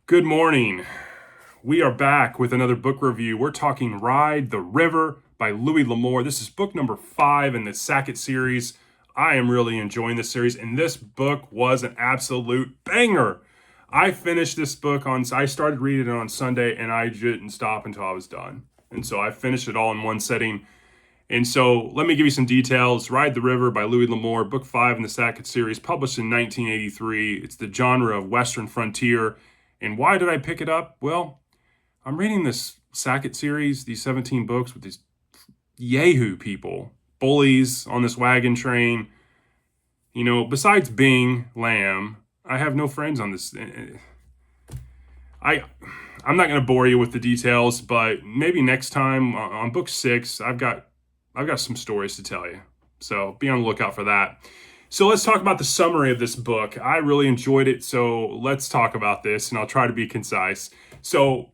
Good morning. We are back with another book review. We're talking Ride the River by Louis L'Amour. This is book number 5 in the Sackett series. I am really enjoying this series, and this book was an absolute banger. I finished this book I started reading it on Sunday, and I didn't stop until I was done. And so I finished it all in one sitting. And so let me give you some details. Ride the River by Louis L'Amour, book 5 in the Sackett series, published in 1983. It's the genre of Western frontier. And why did I pick it up? Well, I'm reading this Sackett series, these 17 books with these Yahoo people, bullies on this wagon train. Besides Bing, Lamb, I have no friends on this. I'm not going to bore you with the details, but maybe next time on book 6, I've got some stories to tell you. So be on the lookout for that. So let's talk about the summary of this book. I really enjoyed it, so let's talk about this, and I'll try to be concise. So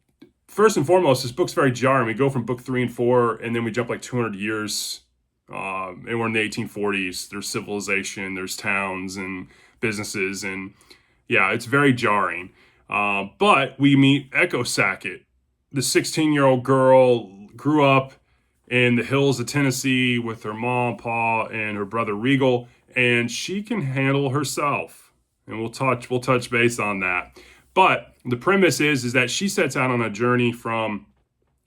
first and foremost, this book's very jarring. We go from book 3 and 4, and then we jump like 200 years, and we're in the 1840s. There's civilization, there's towns and businesses, and yeah, it's very jarring. But we meet Echo Sackett. The 16-year-old girl grew up in the hills of Tennessee with her mom, Pa, and her brother Regal, and she can handle herself. And we'll touch base on that. But the premise is that she sets out on a journey from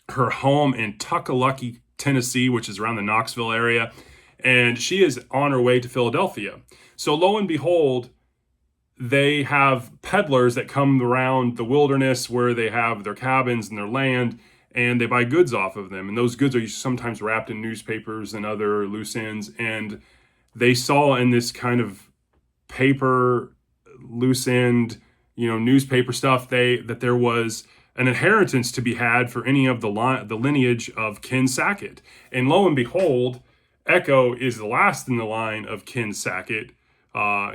her home in Tuckalucky, Tennessee, which is around the Knoxville area, and she is on her way to Philadelphia. So lo and behold, they have peddlers that come around the wilderness where they have their cabins and their land, and they buy goods off of them. And those goods are sometimes wrapped in newspapers and other loose ends. And they saw in this kind of paper, loose end, newspaper stuff, that there was an inheritance to be had for any of the lineage of Ken Sackett. And lo and behold, Echo is the last in the line of Ken Sackett,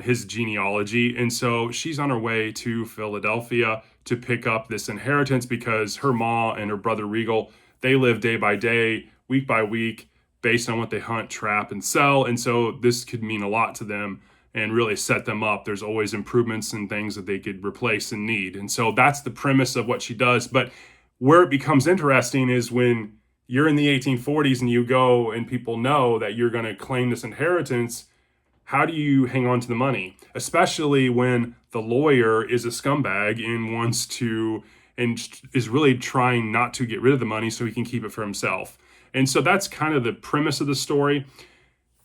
his genealogy. And so she's on her way to Philadelphia to pick up this inheritance because her ma and her brother Regal, they live day by day, week by week, based on what they hunt, trap, and sell. And so this could mean a lot to them and really set them up. There's always improvements and things that they could replace and need. And so that's the premise of what she does. But where it becomes interesting is when you're in the 1840s and you go and people know that you're going to claim this inheritance. How do you hang on to the money? Especially when the lawyer is a scumbag and is really trying not to get rid of the money so he can keep it for himself. And so that's kind of the premise of the story.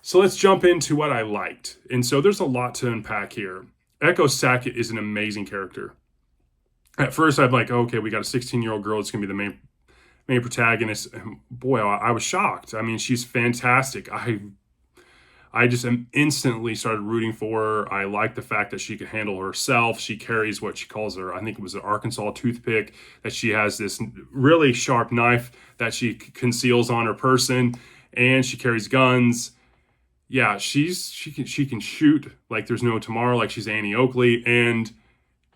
So let's jump into what I liked. And so there's a lot to unpack here. Echo Sackett is an amazing character. At first, I'm like, okay, we got a 16-year-old girl that's going to be the main protagonist. Boy, I was shocked. I mean, she's fantastic. I just instantly started rooting for her. I like the fact that she can handle herself. She carries what she calls I think it was an Arkansas toothpick, that she has this really sharp knife that she conceals on her person, and she carries guns. Yeah, she can shoot like there's no tomorrow, like she's Annie Oakley, and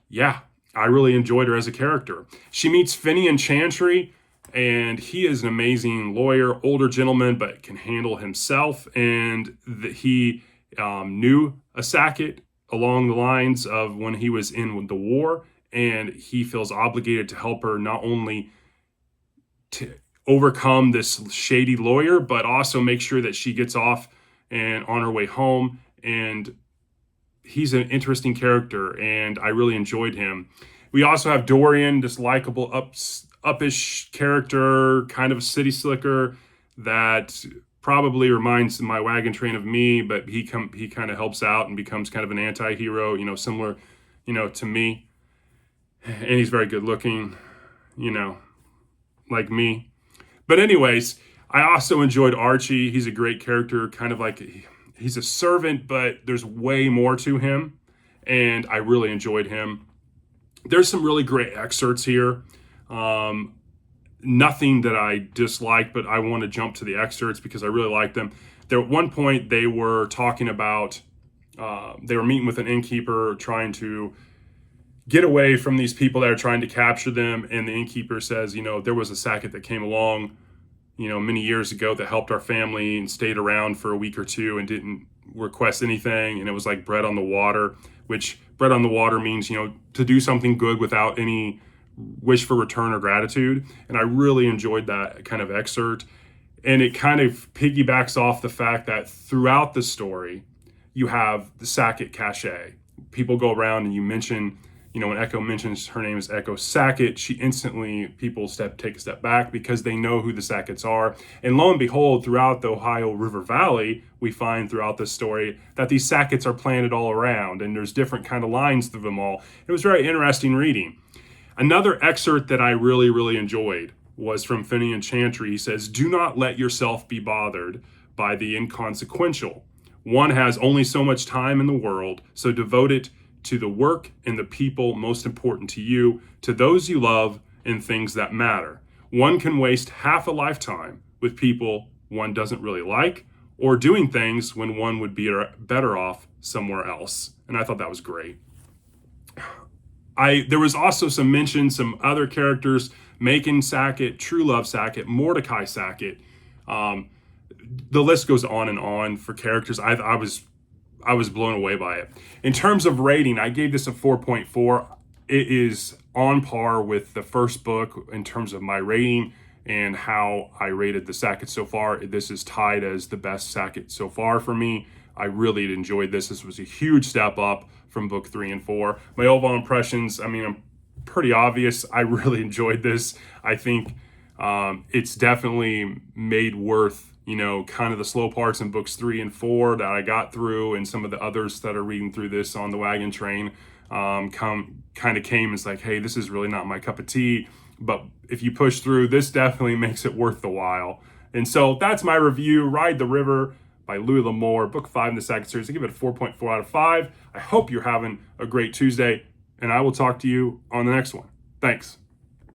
yeah, I really enjoyed her as a character. She meets Finian Chantry, and he is an amazing lawyer, older gentleman, but can handle himself. And he knew a Sackett along the lines of when he was in the war, and he feels obligated to help her not only to overcome this shady lawyer, but also make sure that she gets off and on her way home. And he's an interesting character, and I really enjoyed him. We also have Dorian, this likable uppish character, kind of a city slicker that probably reminds my wagon train of me, but he kind of helps out and becomes kind of an anti-hero, similar, to me. And he's very good looking, like me. But anyways, I also enjoyed Archie. He's a great character, kind of like he's a servant, but there's way more to him. And I really enjoyed him. There's some really great excerpts here. Nothing that I dislike, but I want to jump to the excerpts because I really like them. There, at one point, they were talking about, they were meeting with an innkeeper trying to get away from these people that are trying to capture them. And the innkeeper says, there was a Sackett that came along, many years ago that helped our family and stayed around for a week or two and request anything, and it was like bread on the water, which bread on the water means, to do something good without any wish for return or gratitude. And I really enjoyed that kind of excerpt. And it kind of piggybacks off the fact that throughout the story, you have the Sackett cachet. People go around and you mention, when Echo mentions her name is Echo Sackett, people take a step back because they know who the Sacketts are. And lo and behold, throughout the Ohio River Valley, we find throughout this story that these Sacketts are planted all around, and there's different kind of lines through them all. It was very interesting reading. Another excerpt that I really, really enjoyed was from Finian Chantry. He says, "Do not let yourself be bothered by the inconsequential. One has only so much time in the world, so devote it to the work and the people most important to you, to those you love and things that matter. One can waste half a lifetime with people one doesn't really like, or doing things when one would be better off somewhere else." And I thought that was great. There was also some other characters, Macon Sackett, True Love Sackett, Mordecai Sackett. The list goes on and on for characters. I was blown away by it. In terms of rating, I gave this a 4.4. It is on par with the first book in terms of my rating and how I rated the Sackett so far. This is tied as the best Sackett so far for me. I really enjoyed this. This was a huge step up from book 3 and 4. My overall impressions, I'm pretty obvious. I really enjoyed this. I think it's definitely made worth, kind of the slow parts in books 3 and 4 that I got through, and some of the others that are reading through this on the wagon train came as like, hey, this is really not my cup of tea. But if you push through, this definitely makes it worth the while. And so that's my review, Ride the River by Louis L'Amour, book 5 in the Sackett series. I give it a 4.4 out of 5. I hope you're having a great Tuesday, and I will talk to you on the next one. Thanks.